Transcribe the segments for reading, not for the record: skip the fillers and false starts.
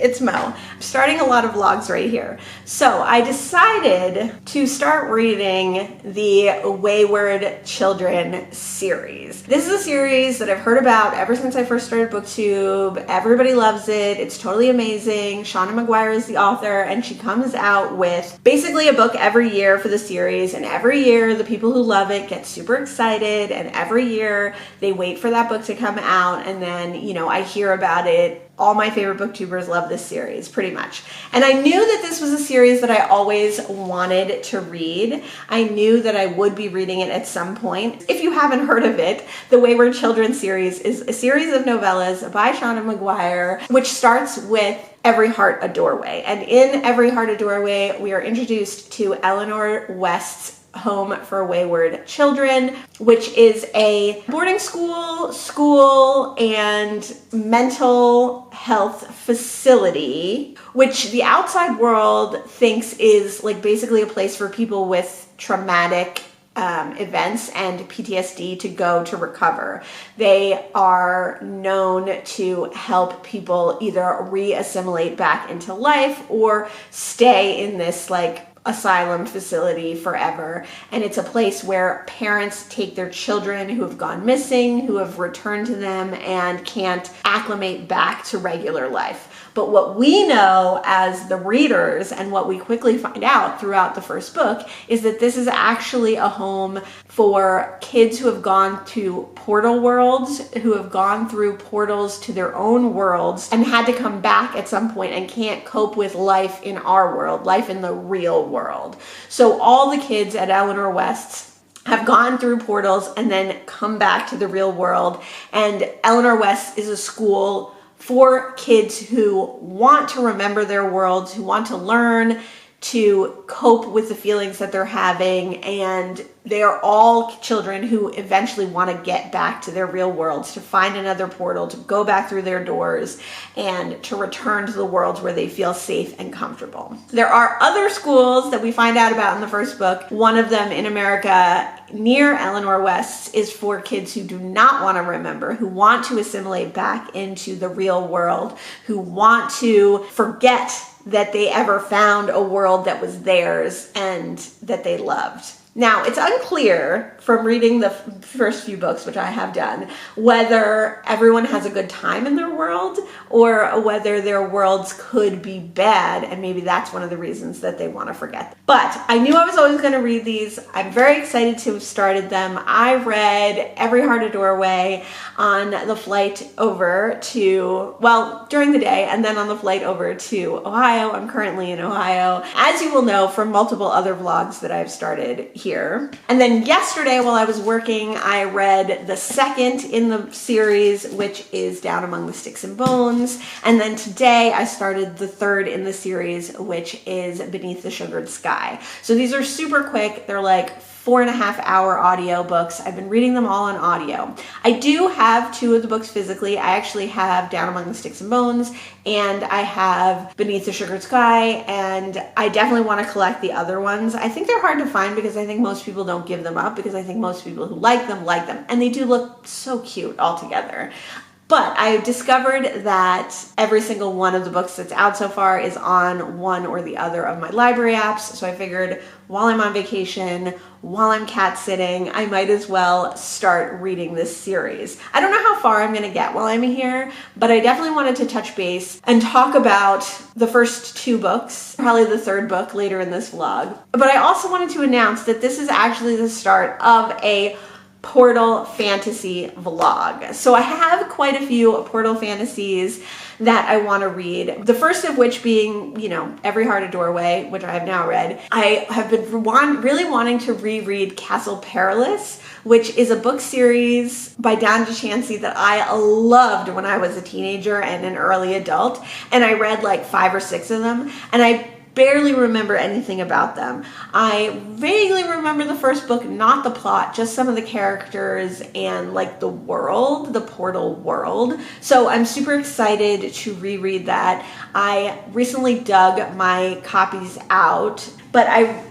It's Mo. I'm starting a lot of vlogs right here. So I decided to start reading the Wayward Children series. This is a series that I've heard about ever since I first started BookTube. Everybody loves it. It's totally amazing. Seanan Mcguire is the author, and she comes out with basically a book every year for the series, and every year the people who love it get super excited, and every year they wait for that book to come out, and then, you know, I hear about it. All my favorite booktubers love this series, pretty much. And I knew that this was a series that I always wanted to read. I knew that I would be reading it at some point. If you haven't heard of it, the Wayward Children Series is a series of novellas by Seanan Mcguire, which starts with Every Heart a Doorway. And in Every Heart a Doorway, we are introduced to Eleanor West's Home for Wayward Children, which is a boarding school, and mental health facility, which the outside world thinks is like basically a place for people with traumatic events and PTSD to go to recover. They are known to help people either re-assimilate back into life or stay in this like asylum facility forever. And it's a place where parents take their children who have gone missing, who have returned to them and can't acclimate back to regular life. But what we know as the readers, and what we quickly find out throughout the first book, is that this is actually a home for kids who have gone to portal worlds, who have gone through portals to their own worlds and had to come back at some point and can't cope with life in our world, life in the real world. So all the kids at Eleanor West's have gone through portals and then come back to the real world. And Eleanor West is a school for kids who want to remember their worlds, who want to learn to cope with the feelings that they're having, and they are all children who eventually want to get back to their real worlds, to find another portal, to go back through their doors, and to return to the worlds where they feel safe and comfortable. There are other schools that we find out about in the first book. One of them in America near Eleanor West is for kids who do not want to remember, who want to assimilate back into the real world, who want to forget that they ever found a world that was theirs and that they loved. Now, it's unclear from reading the first few books, which I have done, whether everyone has a good time in their world or whether their worlds could be bad, and maybe that's one of the reasons that they want to forget. But I knew I was always going to read these. I'm very excited to have started them. I read Every Heart a Doorway on the flight over to, well, during the day, and then on the flight over to Ohio. I'm currently in Ohio, as you will know from multiple other vlogs that I've started here. And then yesterday while I was working, I read the second in the series, which is Down Among the Sticks and Bones. And then today I started the third in the series, which is Beneath the Sugared Sky. So these are super quick. They're like 4.5-hour audio books. I've been reading them all on audio. I do have two of the books physically. I actually have Down Among the Sticks and Bones, and I have Beneath the Sugared Sky, and I definitely want to collect the other ones. I think they're hard to find because I think most people don't give them up, because I think most people who like them, and they do look so cute all together. But I've discovered that every single one of the books that's out so far is on one or the other of my library apps. So I figured while I'm on vacation, while I'm cat sitting, I might as well start reading this series. I don't know how far I'm going to get while I'm here, but I definitely wanted to touch base and talk about the first two books, probably the third book later in this vlog. But I also wanted to announce that this is actually the start of a Portal fantasy vlog. So I have quite a few Portal fantasies that I want to read. The first of which being, you know, Every Heart a Doorway, which I have now read. I have been really wanting to reread Castle Perilous, which is a book series by Don DeChancy that I loved when I was a teenager and an early adult. And I read like 5 or 6 of them, and I barely remember anything about them. I vaguely remember the first book, not the plot, just some of the characters and like the world, the Portal world. So I'm super excited to reread that. I recently dug my copies out, but I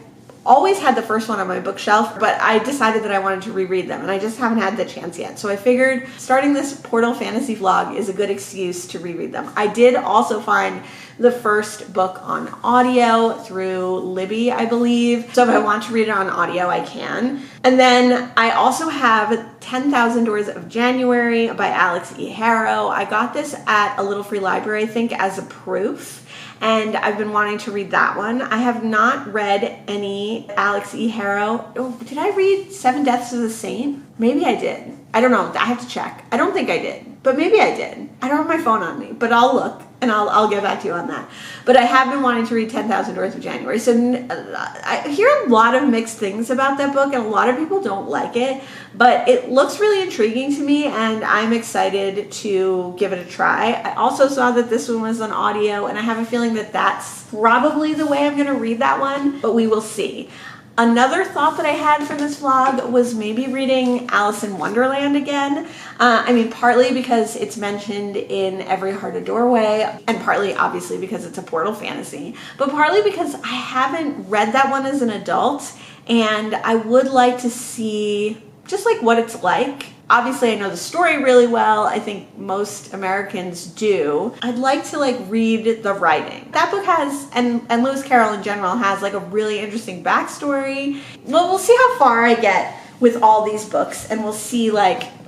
always had the first one on my bookshelf, but I decided that I wanted to reread them, and I just haven't had the chance yet. So I figured starting this Portal Fantasy vlog is a good excuse to reread them. I did also find the first book on audio through Libby, I believe. So if I want to read it on audio, I can. And then I also have 10,000 Doors of January by Alex E. Harrow. I got this at a Little Free Library, I think, as a proof. And I've been wanting to read that one. I have not read any Alex E. Harrow. Oh, did I read Seven Deaths of the Saint? Maybe I did. I don't know. I have to check. I don't think I did, but maybe I did. I don't have my phone on me, but I'll look and I'll get back to you on that. But I have been wanting to read 10,000 Doors of January. So I hear a lot of mixed things about that book, and a lot of people don't like it, but it looks really intriguing to me, and I'm excited to give it a try. I also saw that this one was on audio, and I have a feeling that that's probably the way I'm going to read that one, but we will see. Another thought that I had for this vlog was maybe reading Alice in Wonderland again. Partly because it's mentioned in Every Heart a Doorway, and partly obviously because it's a Portal fantasy, but partly because I haven't read that one as an adult, and I would like to see just like what it's like. Obviously, I know the story really well. I think most Americans do. I'd like to read the writing. That book has, and Lewis Carroll in general has a really interesting backstory. Well, we'll see how far I get with all these books, and we'll see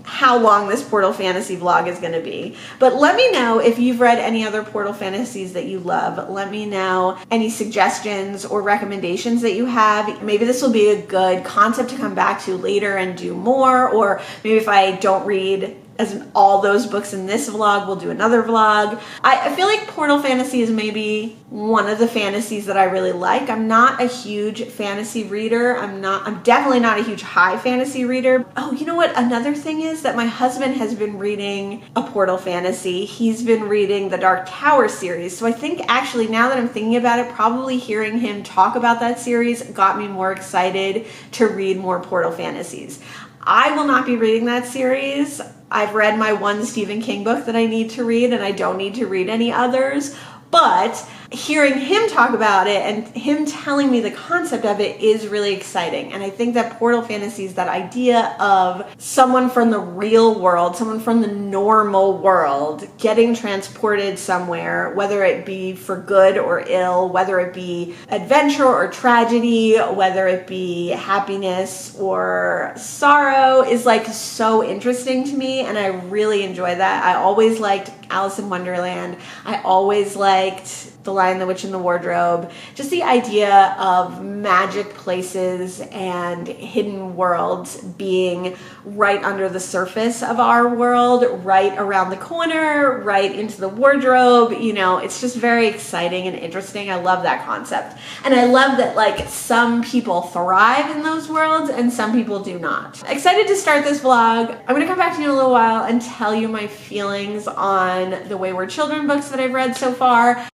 how long this Portal Fantasy vlog is going to be. But let me know if you've read any other Portal Fantasies that you love. Let me know any suggestions or recommendations that you have. Maybe this will be a good concept to come back to later and do more, or maybe if I don't read all those books in this vlog, we'll do another vlog. I feel like Portal Fantasy is maybe one of the fantasies that I really like. I'm not a huge fantasy reader. I'm definitely not a huge high fantasy reader. Oh, you know what? Another thing is that my husband has been reading a Portal Fantasy. He's been reading the Dark Tower series. So I think actually, now that I'm thinking about it, probably hearing him talk about that series got me more excited to read more Portal Fantasies. I will not be reading that series. I've read my one Stephen King book that I need to read, and I don't need to read any others. But hearing him talk about it and him telling me the concept of it is really exciting. And I think that Portal Fantasies, that idea of someone from the real world, someone from the normal world, getting transported somewhere, whether it be for good or ill, whether it be adventure or tragedy, whether it be happiness or sorrow, is so interesting to me, and I really enjoy that. I always liked Alice in Wonderland. I always liked The Lion, the Witch, and the Wardrobe. Just the idea of magic places and hidden worlds being right under the surface of our world, right around the corner, right into the wardrobe. It's just very exciting and interesting. I love that concept. And I love that some people thrive in those worlds and some people do not. Excited to start this vlog. I'm going to come back to you in a little while and tell you my feelings on the Wayward Children books that I've read so far.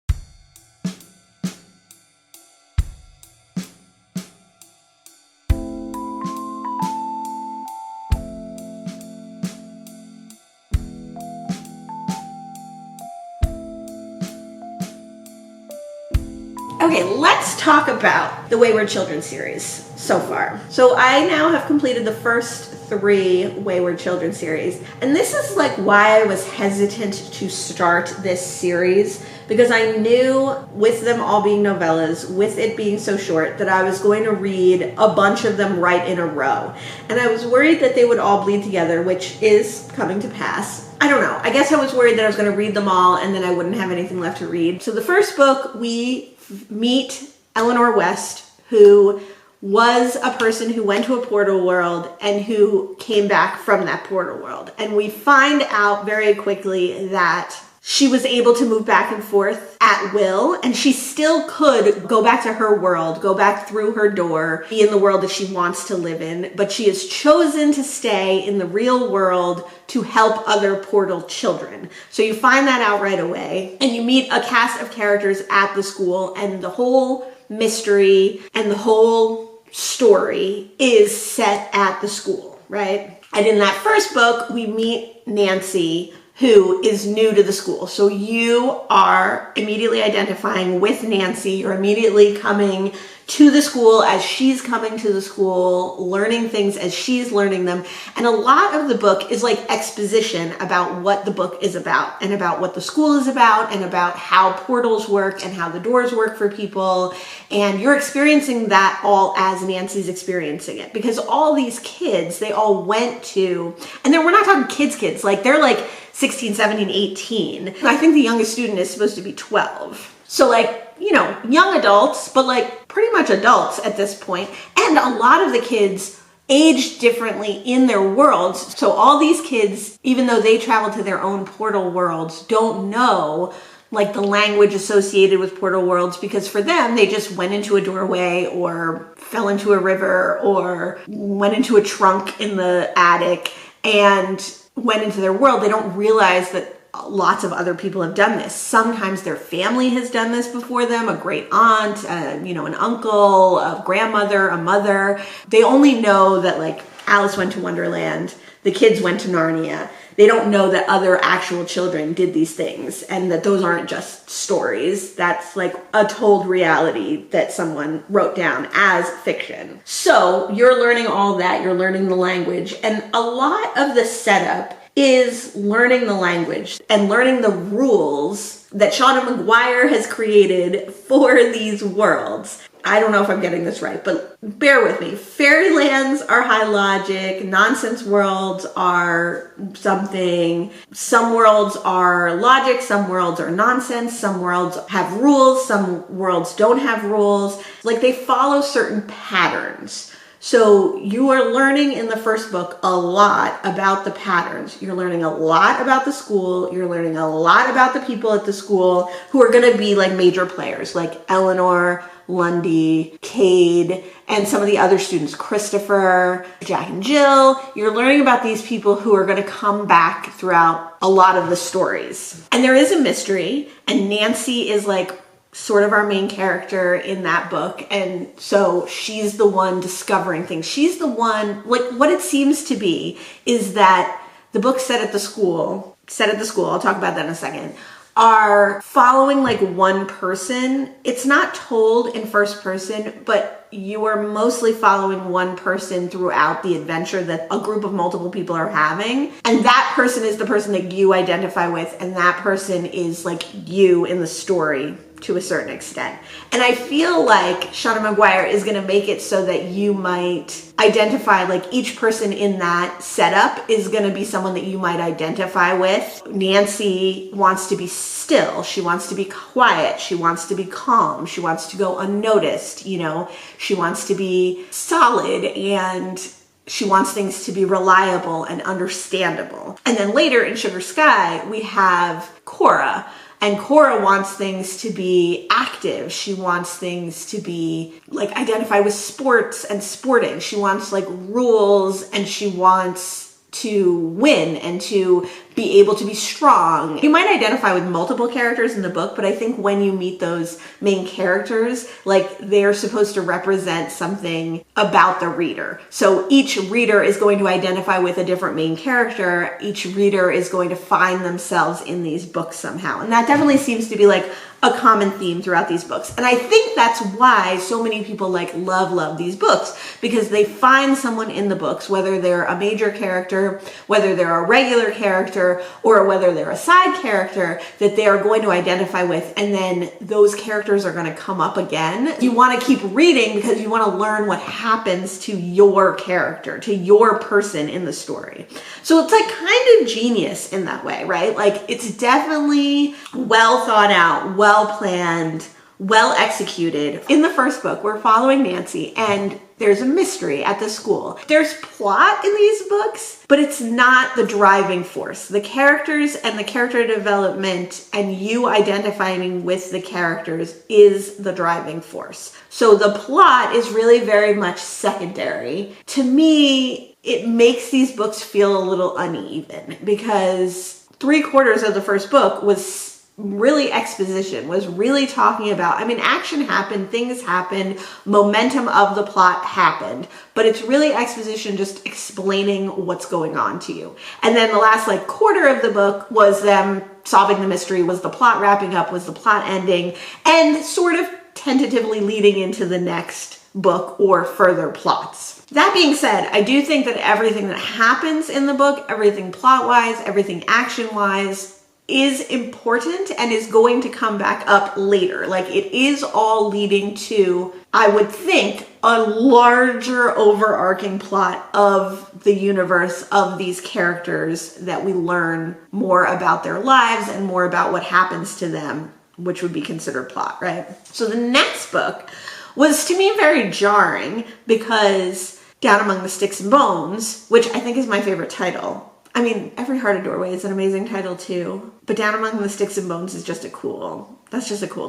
Okay, let's talk about the Wayward Children series so far. So I now have completed the first 3 Wayward Children series, and this is why I was hesitant to start this series, because I knew with them all being novellas, with it being so short, that I was going to read a bunch of them right in a row. And I was worried that they would all bleed together, which is coming to pass. I don't know. I guess I was worried that I was going to read them all and then I wouldn't have anything left to read. So the first book, we meet Eleanor West, who was a person who went to a portal world and who came back from that portal world. And we find out very quickly that she was able to move back and forth at will, and she still could go back to her world, go back through her door, be in the world that she wants to live in, but she has chosen to stay in the real world to help other portal children. So you find that out right away, and you meet a cast of characters at the school, and the whole mystery and the whole story is set at the school, right? And in that first book, we meet Nancy, who is new to the school. So you are immediately identifying with Nancy. You're immediately coming to the school as she's coming to the school, learning things as she's learning them. And a lot of the book is like exposition about what the book is about and about what the school is about and about how portals work and how the doors work for people. And you're experiencing that all as Nancy's experiencing it, because all these kids, they all went to, and then we're not talking kids, like they're like 16, 17, 18. I think the youngest student is supposed to be 12. So like, you know, young adults, but like pretty much adults at this point. And a lot of the kids age differently in their worlds. So all these kids, even though they travel to their own portal worlds, don't know like the language associated with portal worlds, because for them, they just went into a doorway or fell into a river or went into a trunk in the attic and went into their world. They don't realize that lots of other people have done this. Sometimes their family has done this before them, a great aunt, an uncle, a grandmother, a mother. They only know that like Alice went to Wonderland, the kids went to Narnia. They don't know that other actual children did these things and that those aren't just stories. That's like a told reality that someone wrote down as fiction. So you're learning all that, you're learning the language, and a lot of the setup is learning the language and learning the rules that Seanan Mcguire has created for these worlds. I don't know if I'm getting this right, but bear with me. Fairylands are high logic, nonsense worlds are something. Some worlds are logic, some worlds are nonsense, some worlds have rules, some worlds don't have rules. Like they follow certain patterns. So you are learning in the first book a lot about the patterns. You're learning a lot about the school. You're learning a lot about the people at the school who are going to be like major players, like Eleanor, Lundy, Cade, and some of the other students, Christopher, Jack and Jill. You're learning about these people who are going to come back throughout a lot of the stories. And there is a mystery, and Nancy is like sort of our main character in that book. And so she's the one discovering things. She's the one, like what it seems to be is that the book set at the school, I'll talk about that in a second, are following like one person. It's not told in first person, but you are mostly following one person throughout the adventure that a group of multiple people are having. And that person is the person that you identify with, and that person is like you in the story to a certain extent. And I feel like Seanan Mcguire is going to make it so that you might identify, like each person in that setup is going to be someone that you might identify with. Nancy wants to be still. She wants to be quiet. She wants to be calm. She wants to go unnoticed. You know, she wants to be solid, and she wants things to be reliable and understandable. And then later in Sugar Sky, we have Cora. And Cora wants things to be active. She wants things to be like identify with sports and sporting. She wants like rules, and she wants to win and to be able to be strong. You might identify with multiple characters in the book, but I think when you meet those main characters, like they're supposed to represent something about the reader. So each reader is going to identify with a different main character. Each reader is going to find themselves in these books somehow. And that definitely seems to be like a common theme throughout these books. And I think that's why so many people like love these books, because they find someone in the books, whether they're a major character, whether they're a regular character, or whether they're a side character that they are going to identify with, and then those characters are going to come up again. You want to keep reading because you want to learn what happens to your character, to your person in the story. So it's like kind of genius in that way, right? Like it's definitely well thought out, well planned, well executed. In the first book, we're following Nancy, and there's a mystery at the school. There's plot in these books, but it's not the driving force. The characters and the character development and you identifying with the characters is the driving force. So the plot is really very much secondary. To me, it makes these books feel a little uneven, because 3/4 of the first book was really exposition, was really talking about, I mean, action happened, things happened, momentum of the plot happened, but it's really exposition, just explaining what's going on to you. And then the last like quarter of the book was them solving the mystery, was the plot wrapping up, was the plot ending, and sort of tentatively leading into the next book or further plots. That being said, I do think that everything that happens in the book, everything plot-wise, everything action-wise, is important and is going to come back up later. Like, it is all leading to, I would think, a larger overarching plot of the universe of these characters that we learn more about their lives and more about what happens to them, which would be considered plot, right? So the next book was to me very jarring because Down Among the Sticks and Bones, which I think is my favorite title. I mean, Every Heart a Doorway is an amazing title too, but Down Among the Sticks and Bones is just a cool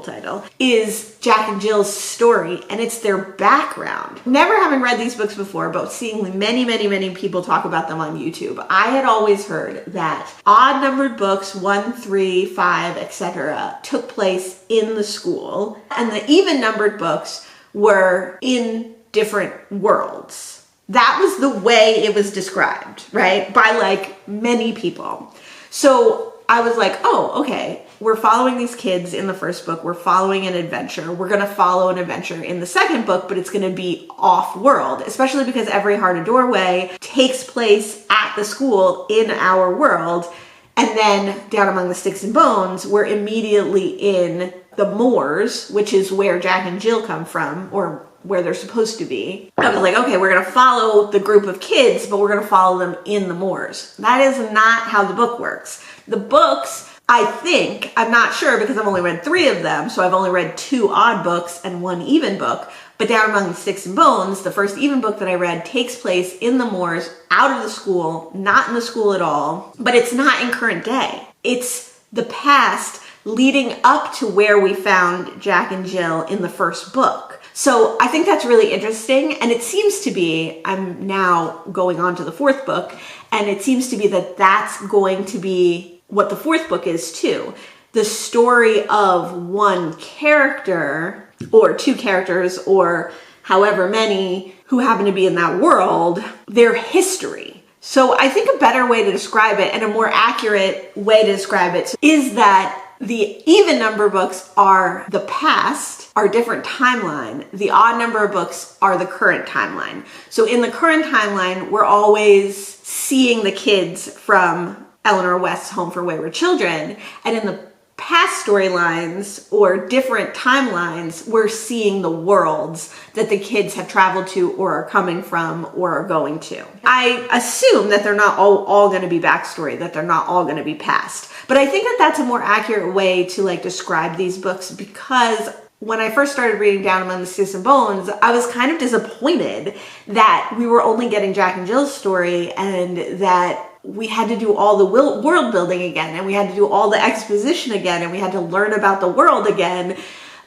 title, is Jack and Jill's story, and it's their background. Never having read these books before, but seeing many people talk about them on YouTube, I had always heard that odd-numbered books, 1, 3, 5, etc., took place in the school, and the even-numbered books were in different worlds. That was the way it was described, right? By like many people. So I was like, oh, okay, we're following these kids in the first book. We're following an adventure. We're going to follow an adventure in the second book, but it's going to be off-world, especially because Every Heart a Doorway takes place at the school in our world. And then Down Among the Sticks and Bones, we're immediately in the moors, which is where Jack and Jill come from, or where they're supposed to be. I was like, okay, we're going to follow the group of kids, but we're going to follow them in the moors. That is not how the book works. The books, I think, I'm not sure because I've only read 3 of them, so I've only read 2 odd books and 1 even book, but Down Among the Sticks and Bones, the first even book that I read, takes place in the moors, out of the school, not in the school at all, but it's not in current day. It's the past leading up to where we found Jack and Jill in the first book. So I think that's really interesting, and it seems to be, I'm now going on to the 4th book, and it seems to be that that's going to be what the 4th book is too. The story of one character, or 2 characters, or however many who happen to be in that world, their history. So I think a better way to describe it, and a more accurate way to describe it, is that the even number books are the past, are different timeline. The odd number of books are the current timeline. So in the current timeline, we're always seeing the kids from Eleanor West's Home for Wayward Children. And in the past storylines or different timelines, we're seeing the worlds that the kids have traveled to or are coming from or are going to. I assume that they're not all going to be backstory, that they're not all going to be past. But I think that that's a more accurate way to like describe these books, because when I first started reading Down Among the Sticks and Bones, I was kind of disappointed that we were only getting Jack and Jill's story and that we had to do all the world building again, and we had to do all the exposition again, and we had to learn about the world again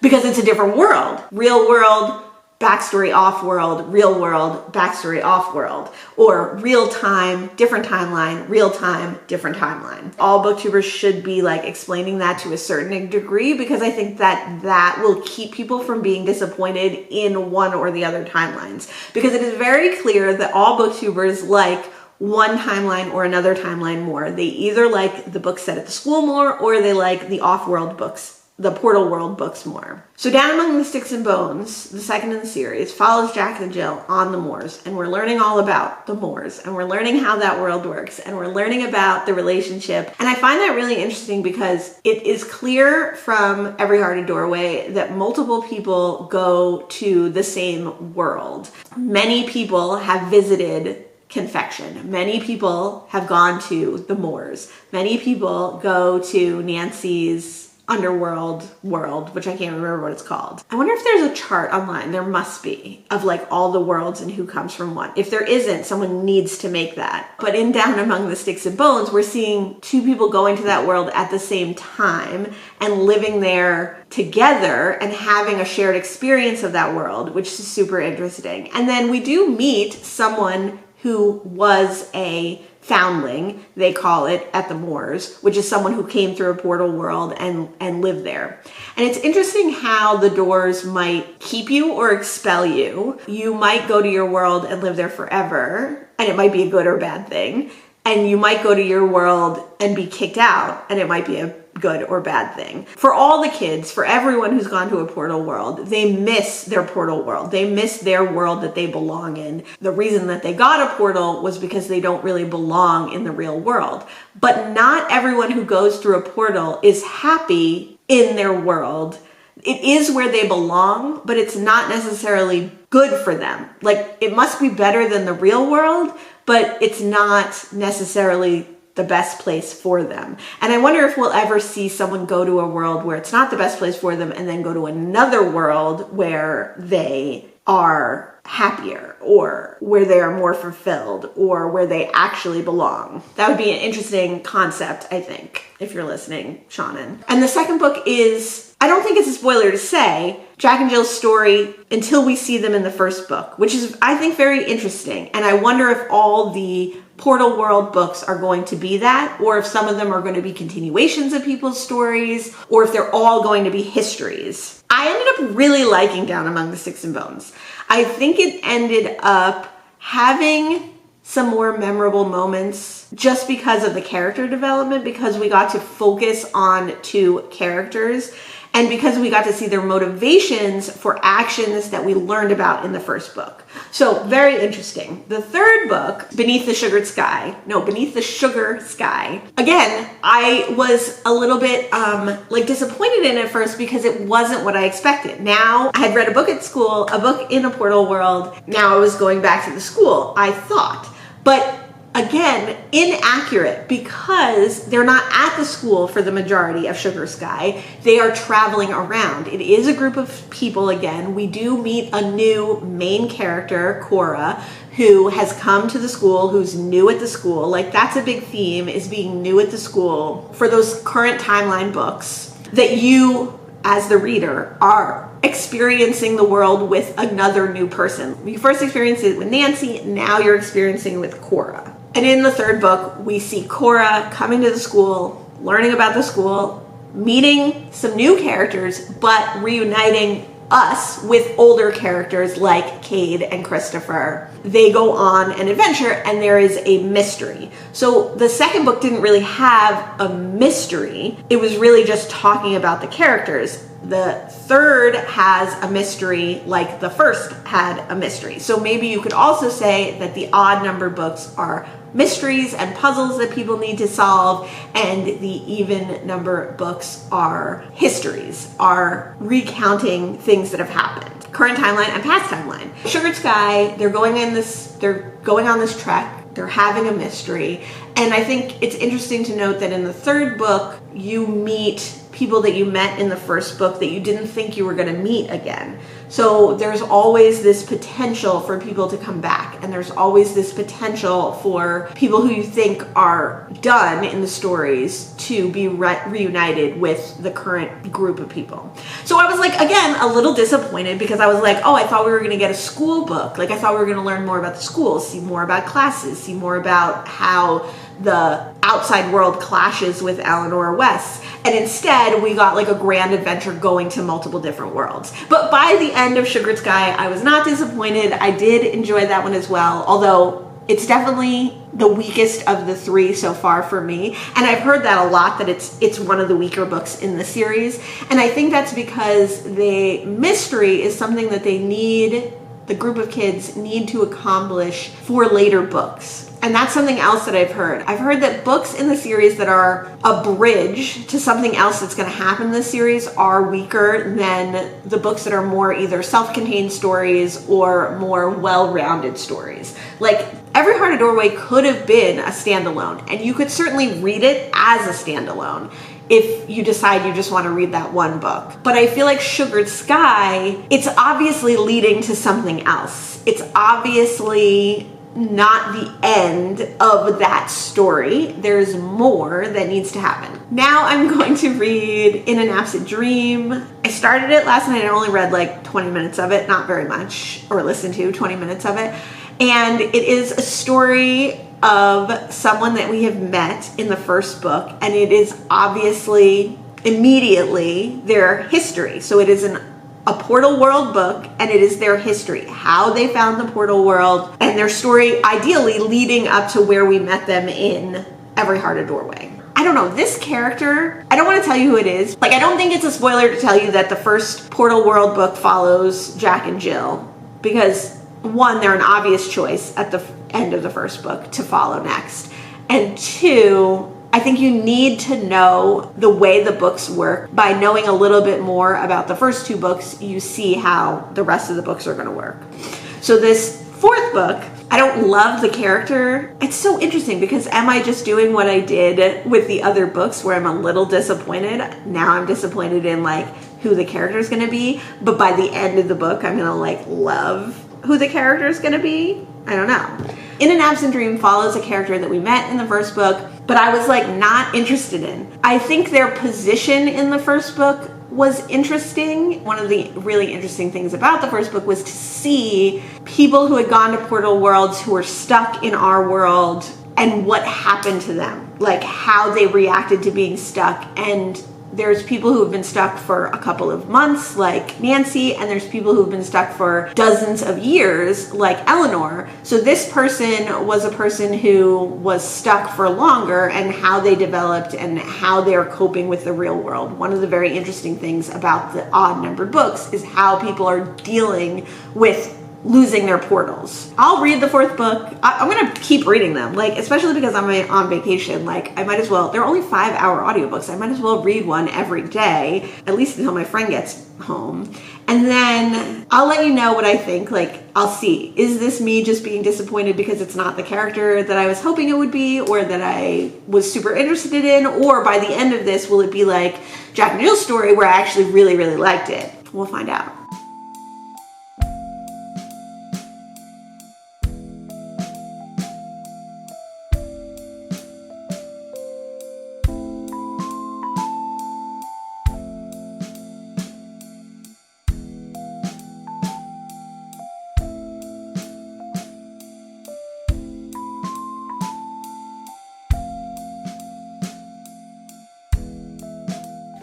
because it's a different world. Real world, backstory off-world, real world, backstory off-world, or real time, different timeline, real time, different timeline. All booktubers should be like explaining that to a certain degree, because I think that that will keep people from being disappointed in one or the other timelines, because it is very clear that all booktubers like one timeline or another timeline more. They either like the books set at the school more, or they like the off-world books, the portal world books more. So Down Among the Sticks and Bones, the second in the series, follows Jack and Jill on the moors, and we're learning all about the moors, and we're learning how that world works, and we're learning about the relationship. And I find that really interesting because it is clear from Every Heart a Doorway that multiple people go to the same world. Many people have visited confection. Many people have gone to the moors. Many people go to Nancy's underworld world, which I can't remember what it's called. I wonder if there's a chart online. There must be, of like all the worlds and who comes from what. If there isn't, someone needs to make that. But in Down Among the Sticks and Bones, we're seeing 2 people going to that world at the same time and living there together and having a shared experience of that world, which is super interesting. And then we do meet someone who was a foundling, they call it at the moors, which is someone who came through a portal world and lived there. And it's interesting how the doors might keep you or expel you. You might go to your world and live there forever, and it might be a good or bad thing. And you might go to your world and be kicked out, and it might be a good or bad thing. For all the kids, for everyone who's gone to a portal world, they miss their portal world. They miss their world that they belong in. The reason that they got a portal was because they don't really belong in the real world. But not everyone who goes through a portal is happy in their world. It is where they belong, but it's not necessarily good for them. Like, it must be better than the real world, but it's not necessarily the best place for them. And I wonder if we'll ever see someone go to a world where it's not the best place for them and then go to another world where they are happier or where they are more fulfilled or where they actually belong. That would be an interesting concept, I think, if you're listening, Seanan. And the second book is, I don't think it's a spoiler to say, Jack and Jill's story until we see them in the first book, which is, I think, very interesting. And I wonder if all the Portal World books are going to be that, or if some of them are going to be continuations of people's stories, or if they're all going to be histories. I ended up really liking Down Among the Sticks and Bones. I think it ended up having some more memorable moments just because of the character development, because we got to focus on two characters and because we got to see their motivations for actions that we learned about in the first book. So very interesting. The third book, Beneath the Sugar Sky. Again, I was a little bit disappointed in it first because it wasn't what I expected. Now, I had read a book at school, a book in a portal world. Now I was going back to the school, I thought. But again, inaccurate because they're not at the school for the majority of Sugar Sky. They are traveling around. It is a group of people again. We do meet a new main character, Cora, who has come to the school, who's new at the school. Like, that's a big theme, is being new at the school for those current timeline books that you, as the reader, are experiencing the world with another new person. You first experienced it with Nancy, now you're experiencing it with Cora. And in the third book, we see Cora coming to the school, learning about the school, meeting some new characters, but reuniting us with older characters like Cade and Christopher. They go on an adventure and there is a mystery. So the second book didn't really have a mystery. It was really just talking about the characters. The third has a mystery like the first had a mystery. So maybe you could also say that the odd number books are mysteries and puzzles that people need to solve, and the even number books are histories, are recounting things that have happened. Current timeline and past timeline. Sugar Sky, they're going on this trek, they're having a mystery, and I think it's interesting to note that in the third book, you meet people that you met in the first book that you didn't think you were going to meet again. So there's always this potential for people to come back, and there's always this potential for people who you think are done in the stories to be reunited with the current group of people. So I was like, again, a little disappointed because I was like, oh, I thought we were going to get a school book. Like, I thought we were going to learn more about the schools, see more about classes, see more about how the outside world clashes with Eleanor West. And instead, we got like a grand adventure going to multiple different worlds. But by the end of Sugar Sky, I was not disappointed. I did enjoy that one as well, although it's definitely the weakest of the three so far for me. And I've heard that a lot, that it's one of the weaker books in the series. And I think that's because the mystery is something that the group of kids need to accomplish for later books. And that's something else that I've heard. I've heard that books in the series that are a bridge to something else that's going to happen in the series are weaker than the books that are more either self-contained stories or more well-rounded stories. Like, Every Heart a Doorway could have been a standalone, and you could certainly read it as a standalone if you decide you just want to read that one book. But I feel like Sugar Sky, it's obviously leading to something else. It's obviously not the end of that story. There's more that needs to happen. Now I'm going to read In an Absent Dream. I started it last night. I only read like 20 minutes of it, not very much, or listened to 20 minutes of it. And it is a story of someone that we have met in the first book, and it is obviously immediately their history. So it is a Portal World book, and it is their history, how they found the Portal World, and their story ideally leading up to where we met them in Every Heart a Doorway. I don't know, this character, I don't want to tell you who it is. Like, I don't think it's a spoiler to tell you that the first Portal World book follows Jack and Jill, because one, they're an obvious choice at the end of the first book to follow next. And two, I think you need to know the way the books work. By knowing a little bit more about the first two books, you see how the rest of the books are going to work. So this fourth book, I don't love the character. It's so interesting because am I just doing what I did with the other books where I'm a little disappointed? Now I'm disappointed in like who the character is going to be, but by the end of the book I'm going to like love who the character is going to be. I don't know. In an Absent Dream follows a character that we met in the first book, but I was like not interested in. I think their position in the first book was interesting. One of the really interesting things about the first book was to see people who had gone to Portal Worlds who were stuck in our world and what happened to them, like how they reacted to being stuck. And there's people who have been stuck for a couple of months, like Nancy, and there's people who've been stuck for dozens of years, like Eleanor. So this person was a person who was stuck for longer, and how they developed and how they're coping with the real world. One of the very interesting things about the odd-numbered books is how people are dealing with losing their portals. I'll read the fourth book. I'm gonna keep reading them, like, especially because I'm on vacation. Like, I might as well, they're only 5-hour audiobooks. I might as well read one every day, at least until my friend gets home. And then I'll let you know what I think. Like, I'll see, is this me just being disappointed because it's not the character that I was hoping it would be, or that I was super interested in, or by the end of this, will it be like Jack and Jill's story where I actually really, really liked it? We'll find out.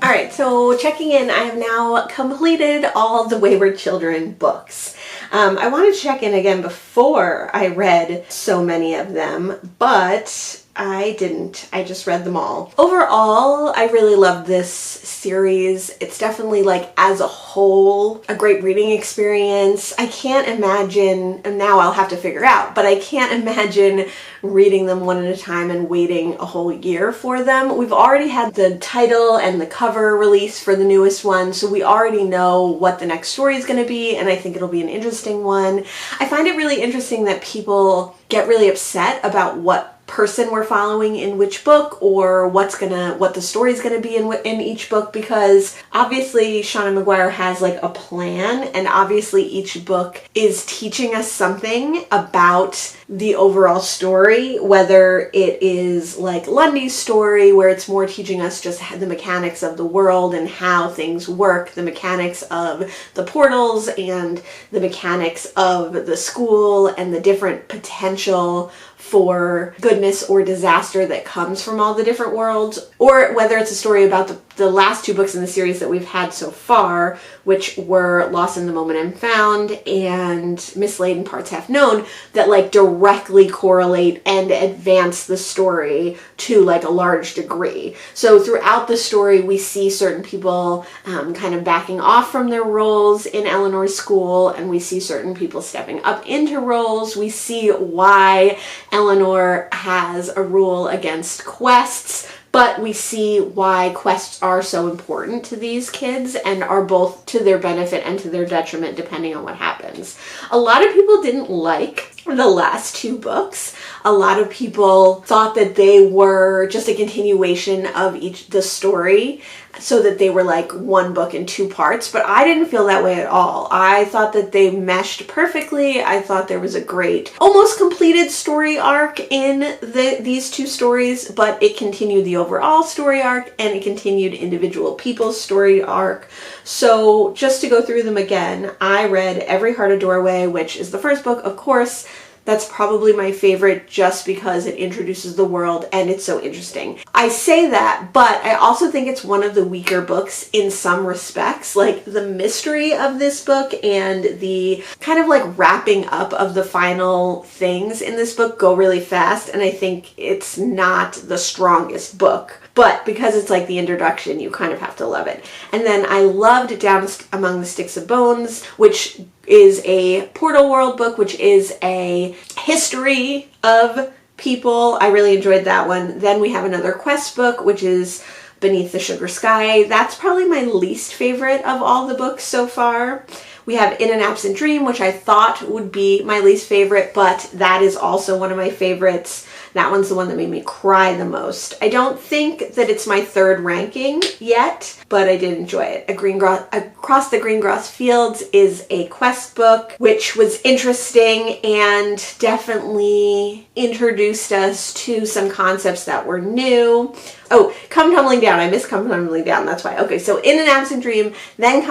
Alright, so checking in, I have now completed all the Wayward Children books. I wanted to check in again before I read so many of them, but I didn't. I just read them all. Overall, I really love this series. It's definitely, like, as a whole, a great reading experience. I can't imagine, and now I'll have to figure out, but I can't imagine reading them one at a time and waiting a whole year for them. We've already had the title and the cover release for the newest one, so we already know what the next story is going to be, and I think it'll be an interesting one. I find it really interesting that people get really upset about what person we're following in which book, or what the story's gonna be in each book, because obviously Seanan Mcguire has like a plan, and obviously each book is teaching us something about the overall story, whether it is like Lundy's story where it's more teaching us just the mechanics of the world and how things work, the mechanics of the portals and the mechanics of the school and the different potential for goodness or disaster that comes from all the different worlds, or whether it's a story about the last two books in the series that we've had so far, which were Lost in the Moment and Found and Mislaid and Parts Half Known, that like directly correlate and advance the story to like a large degree. So throughout the story we see certain people kind of backing off from their roles in Eleanor's school, and we see certain people stepping up into roles. We see why Eleanor has a rule against quests, but we see why quests are so important to these kids and are both to their benefit and to their detriment depending on what happens. A lot of people didn't like the last two books. A lot of people thought that they were just a continuation of the story, so that they were like one book in two parts, but I didn't feel that way at all. I thought that they meshed perfectly. I thought there was a great, almost completed story arc in these two stories, but it continued the overall story arc and it continued individual people's story arc. So just to go through them again, I read Every Heart a Doorway, which is the first book, of course. that's probably my favorite just because it introduces the world and it's so interesting. I say that, but I also think it's one of the weaker books in some respects. Like the mystery of this book and the kind of like wrapping up of the final things in this book go really fast, and I think it's not the strongest book. But because it's like the introduction, you kind of have to love it. And then I loved Down Among the Sticks of Bones, which is a Portal World book, which is a history of people. I really enjoyed that one. Then we have another quest book, which is Beneath the Sugar Sky. That's probably my least favorite of all the books so far. We have In an Absent Dream, which I thought would be my least favorite, but that is also one of my favorites. That one's the one that made me cry the most. I don't think that it's my third ranking yet, but I did enjoy it. Across the Greengrass Fields is a quest book, which was interesting and definitely introduced us to some concepts that were new. Oh, Come Tumbling Down. I missed Come Tumbling Down. That's why. Okay, so In an Absent Dream, then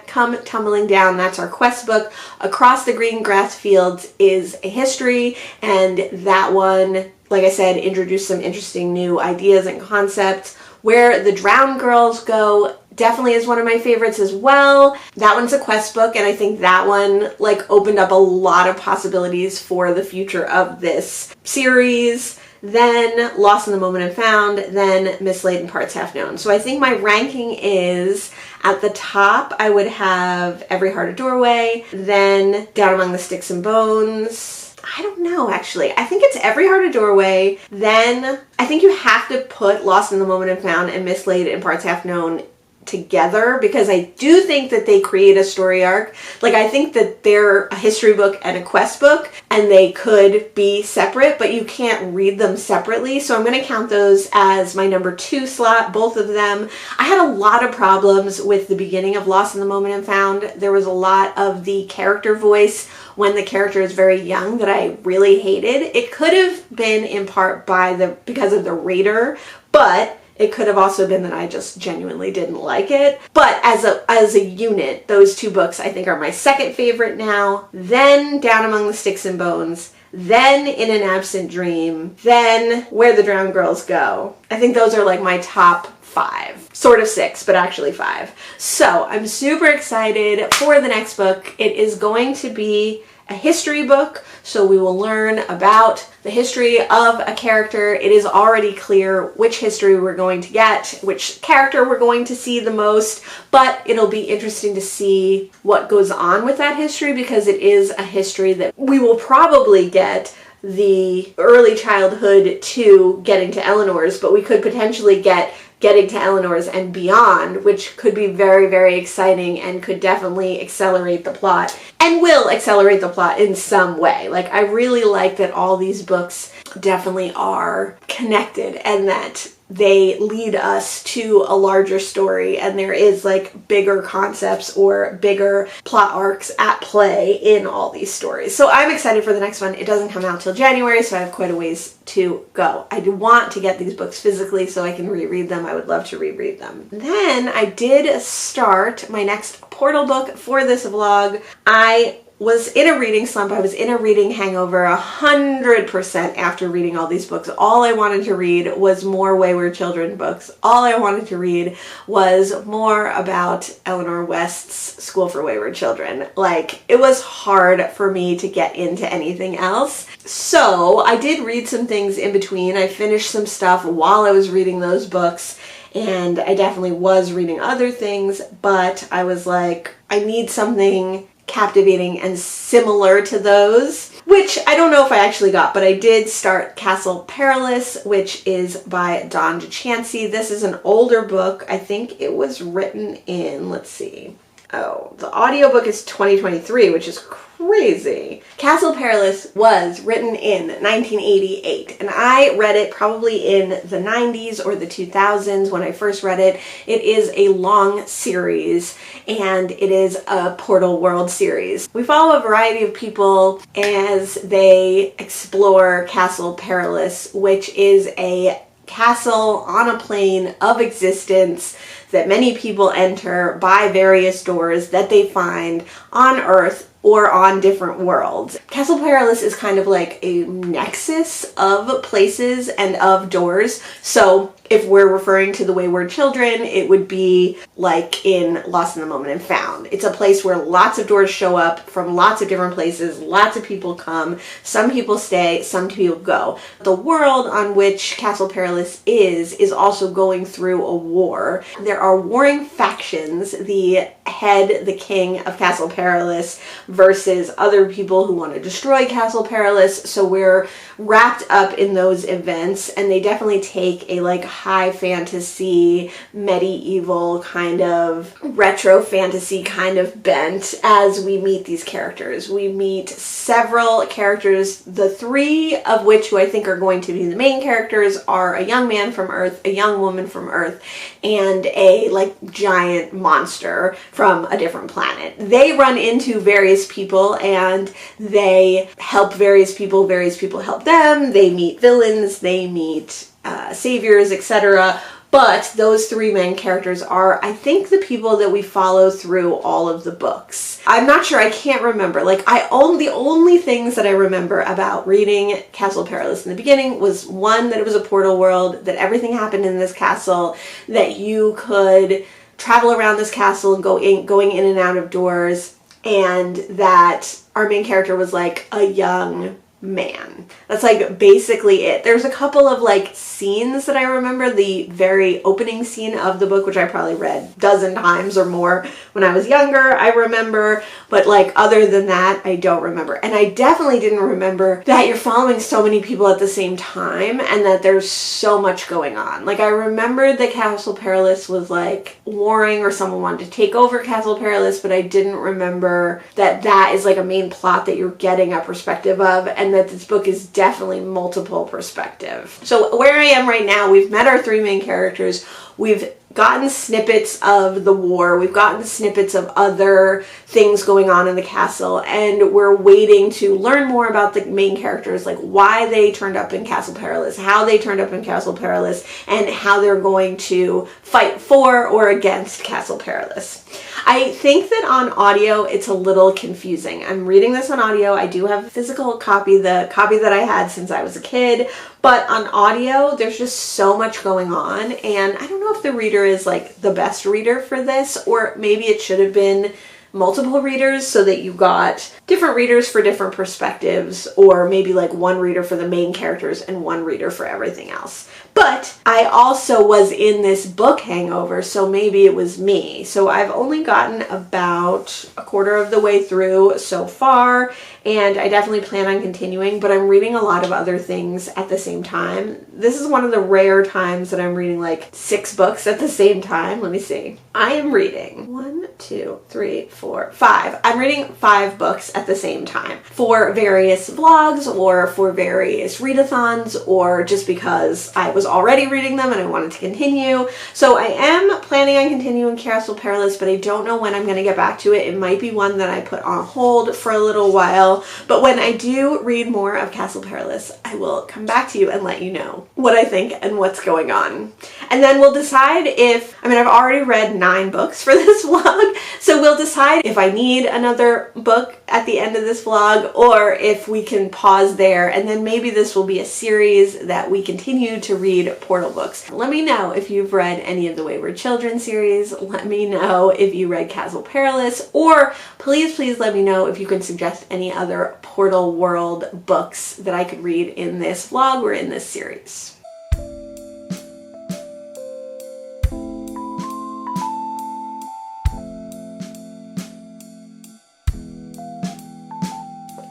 Come Tumbling Down. That's our quest book. Across the Greengrass Fields is a history, and that one, like I said, introduced some interesting new ideas and concepts. Where the Drowned Girls Go definitely is one of my favorites as well. That one's a quest book, and I think that one like opened up a lot of possibilities for the future of this series. Then Lost in the Moment and Found, then Mislaid and Parts Half Known. So I think my ranking is at the top, I would have Every Heart a Doorway, then Down Among the Sticks and Bones. I don't know, actually. I think it's Every Heart a Doorway. Then I think you have to put Lost in the Moment and Found and Mislaid and Parts Half Known together, because I do think that they create a story arc. Like, I think that they're a history book and a quest book, and they could be separate, but you can't read them separately. So I'm going to count those as my number 2 slot, both of them. I had a lot of problems with the beginning of Lost in the Moment and Found. There was a lot of the character voice when the character is very young that I really hated. It could have been in part because of the reader, but it could have also been that I just genuinely didn't like it. But as a unit, those 2 books I think are my second favorite now. Then Down Among the Sticks and Bones. Then In an Absent Dream. Then Where the Drowned Girls Go. I think those are like my top 5. Sort of 6, but actually 5. So I'm super excited for the next book. It is going to be a history book, so we will learn about the history of a character. It is already clear which history we're going to get, which character we're going to see the most, but it'll be interesting to see what goes on with that history, because it is a history that we will probably get the early childhood to getting to Eleanor's, but we could potentially get getting to Eleanor's and beyond, which could be very, very exciting and could definitely accelerate the plot, and will accelerate the plot in some way. Like, I really like that all these books definitely are connected and that they lead us to a larger story, and there is like bigger concepts or bigger plot arcs at play in all these stories. So I'm excited for the next one. It doesn't come out till January, so I have quite a ways to go. I do want to get these books physically so I can reread them. I would love to reread them. Then I did start my next Portal book for this vlog. I was in a reading slump. I was in a reading hangover 100% after reading all these books. All I wanted to read was more Wayward Children books. All I wanted to read was more about Eleanor West's School for Wayward Children. Like, it was hard for me to get into anything else. So I did read some things in between. I finished some stuff while I was reading those books, and I definitely was reading other things, but I was like, I need something captivating and similar to those, which I don't know if I actually got, but I did start Castle Perilous, which is by Dawn DeChancy. This is an older book. I think it was written in, let's see. Oh, the audiobook is 2023, which is crazy. Castle Perilous was written in 1988, and I read it probably in the 90s or the 2000s when I first read it. It is a long series, and it is a Portal World series. We follow a variety of people as they explore Castle Perilous, which is a castle on a plane of existence that many people enter by various doors that they find on Earth or on different worlds. Castle Perilous is kind of like a nexus of places and of doors. So if we're referring to the Wayward Children, it would be like in Lost in the Moment and Found. It's a place where lots of doors show up from lots of different places, lots of people come, some people stay, some people go. The world on which Castle Perilous is also going through a war. There are warring factions, the head, the king of Castle Perilous versus other people who want to destroy Castle Perilous. So we're wrapped up in those events, and they definitely take a like high fantasy, medieval kind of retro fantasy kind of bent as we meet these characters. We meet several characters, the three of which who I think are going to be the main characters are a young man from Earth, a young woman from Earth, and a like giant monster from a different planet. They run into various people and they help various people help them, they meet villains, they meet saviors, etc. But those three main characters are, I think, the people that we follow through all of the books. I'm not sure, I can't remember. Like, the only things that I remember about reading Castle Perilous in the beginning was one, that it was a portal world, that everything happened in this castle, that you could travel around this castle and going in and out of doors, and that our main character was like a young man. That's like basically it. There's a couple of like scenes that I remember. The very opening scene of the book, which I probably read a dozen times or more when I was younger, I remember, but like other than that, I don't remember. And I definitely didn't remember that you're following so many people at the same time and that there's so much going on. Like I remembered that Castle Perilous was like warring or someone wanted to take over Castle Perilous, but I didn't remember that that is like a main plot that you're getting a perspective of, and that this book is definitely multiple perspective. So where I am right now, we've met our three main characters. We've gotten snippets of the war. We've gotten snippets of other things going on in the castle, and we're waiting to learn more about the main characters, like why they turned up in Castle Perilous, how they turned up in Castle Perilous, and how they're going to fight for or against Castle Perilous. I think that on audio it's a little confusing. I'm reading this on audio. I do have a physical copy, the copy that I had since I was a kid, but on audio there's just so much going on, and I don't know if the reader is like the best reader for this, or maybe it should have been multiple readers so that you got different readers for different perspectives, or maybe like one reader for the main characters and one reader for everything else. But I also was in this book hangover, so maybe it was me. So I've only gotten about a quarter of the way through so far, and I definitely plan on continuing, but I'm reading a lot of other things at the same time. This is one of the rare times that I'm reading like 6 books at the same time. Let me see. I am reading 1, 2, 3, 4, 5. I'm reading 5 books at the same time for various vlogs or for various readathons, or just because I was already reading them and I wanted to continue. So I am planning on continuing Castle Perilous, but I don't know when I'm going to get back to it. It might be one that I put on hold for a little while, but when I do read more of Castle Perilous, I will come back to you and let you know what I think and what's going on. And then we'll decide if, I've already read 9 books for this vlog, so we'll decide if I need another book at the end of this vlog, or if we can pause there, and then maybe this will be a series that we continue to read portal books. Let me know if you've read any of the Wayward Children series. Let me know if you read Castle Perilous, or please let me know if you can suggest any other portal world books that I could read in this vlog or in this series.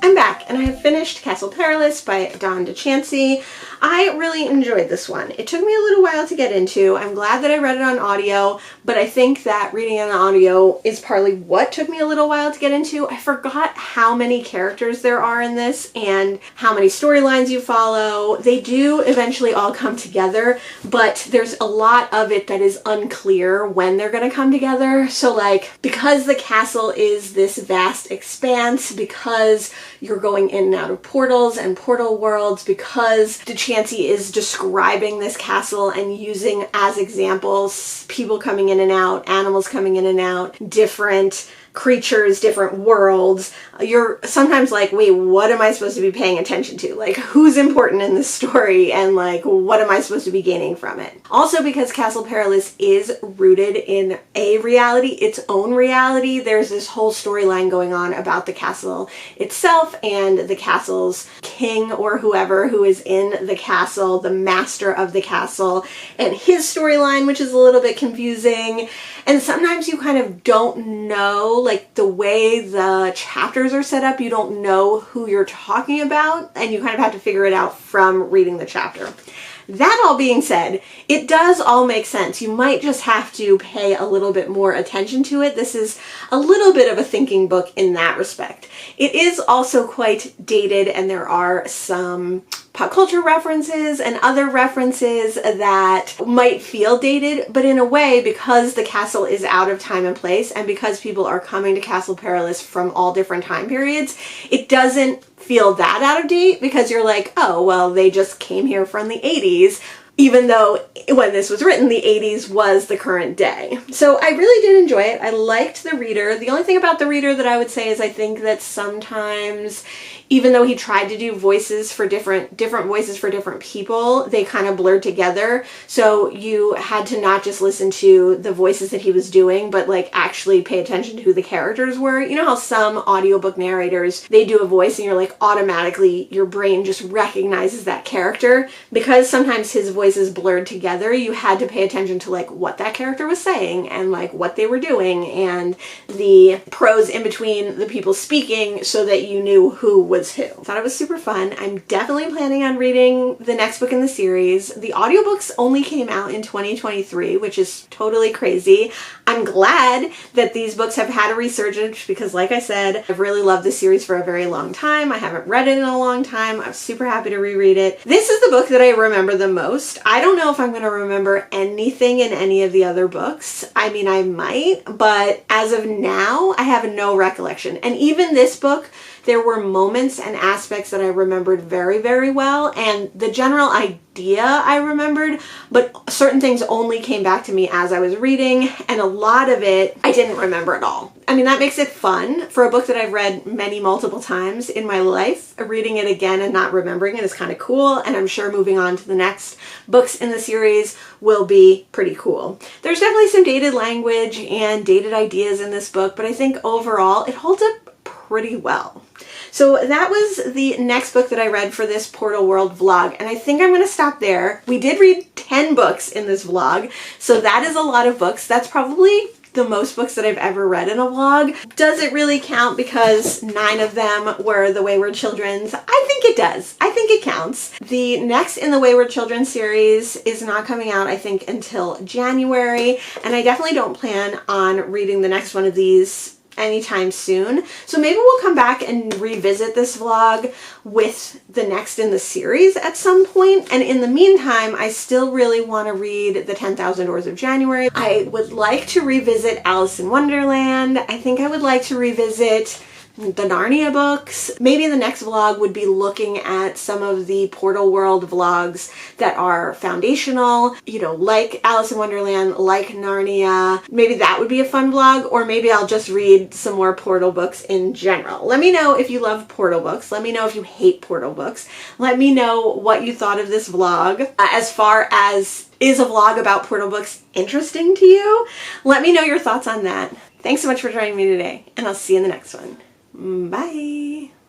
I'm back, and I have finished Castle Perilous by Dawn DeChancy. I really enjoyed this one. It took me a little while to get into. I'm glad that I read it on audio, but I think that reading it on audio is partly what took me a little while to get into. I forgot how many characters there are in this and how many storylines you follow. They do eventually all come together, but there's a lot of it that is unclear when they're going to come together. So like, because the castle is this vast expanse, because you're going in and out of portals and portal worlds, because DeChancy Chansey is describing this castle and using as examples people coming in and out, animals coming in and out, different creatures, different worlds. You're sometimes like, wait, what am I supposed to be paying attention to? Like, who's important in this story, and like, what am I supposed to be gaining from it? Also, because Castle Perilous is rooted in a reality, its own reality, there's this whole storyline going on about the castle itself and the castle's king or whoever who is in the castle, the master of the castle, and his storyline, which is a little bit confusing. And sometimes you kind of don't know, like the way the chapters are set up, you don't know who you're talking about, and you kind of have to figure it out from reading the chapter. That all being said, it does all make sense. You might just have to pay a little bit more attention to it. This is a little bit of a thinking book in that respect. It is also quite dated, and there are some pop culture references and other references that might feel dated, but in a way, because the castle is out of time and place, and because people are coming to Castle Perilous from all different time periods, it doesn't feel that out of date, because you're like, oh, well, they just came here from the 80s, even though when this was written, the 80s was the current day. So I really did enjoy it. I liked the reader. The only thing about the reader that I would say is I think that sometimes, even though he tried to do voices for different voices for different people, they kind of blurred together. So you had to not just listen to the voices that he was doing, but like actually pay attention to who the characters were. You know how some audiobook narrators, they do a voice and you're like automatically, your brain just recognizes that character. Because sometimes his voice is blurred together, you had to pay attention to like what that character was saying and like what they were doing and the prose in between the people speaking so that you knew who was who. Thought it was super fun. I'm definitely planning on reading the next book in the series. The audiobooks only came out in 2023, which is totally crazy. I'm glad that these books have had a resurgence because, like I said, I've really loved this series for a very long time. I haven't read it in a long time. I'm super happy to reread it. This is the book that I remember the most. I don't know if I'm going to remember anything in any of the other books. I mean, I might, but as of now, I have no recollection. And even this book, there were moments and aspects that I remembered very, very well, and the general idea I remembered, but certain things only came back to me as I was reading, and a lot of it I didn't remember at all. I mean, that makes it fun. For a book that I've read multiple times in my life, reading it again and not remembering it is kind of cool, and I'm sure moving on to the next books in the series will be pretty cool. There's definitely some dated language and dated ideas in this book, but I think overall it holds up pretty well. So that was the next book that I read for this Portal World vlog, and I think I'm going to stop there. We did read 10 books in this vlog, so that is a lot of books. That's probably the most books that I've ever read in a vlog. Does it really count because 9 of them were the Wayward Children's? I think it does. I think it counts. The next in the Wayward Children series is not coming out, I think, until January, and I definitely don't plan on reading the next one of these anytime soon. So maybe we'll come back and revisit this vlog with the next in the series at some point. And in the meantime, I still really want to read The 10,000 Doors of January. I would like to revisit Alice in Wonderland. I think I would like to revisit the Narnia books. Maybe the next vlog would be looking at some of the Portal World vlogs that are foundational, you know, like Alice in Wonderland, like Narnia. Maybe that would be a fun vlog, or maybe I'll just read some more Portal books in general. Let me know if you love Portal books. Let me know if you hate Portal books. Let me know what you thought of this vlog. As far as, is a vlog about Portal books interesting to you? Let me know your thoughts on that. Thanks so much for joining me today, and I'll see you in the next one. Bye.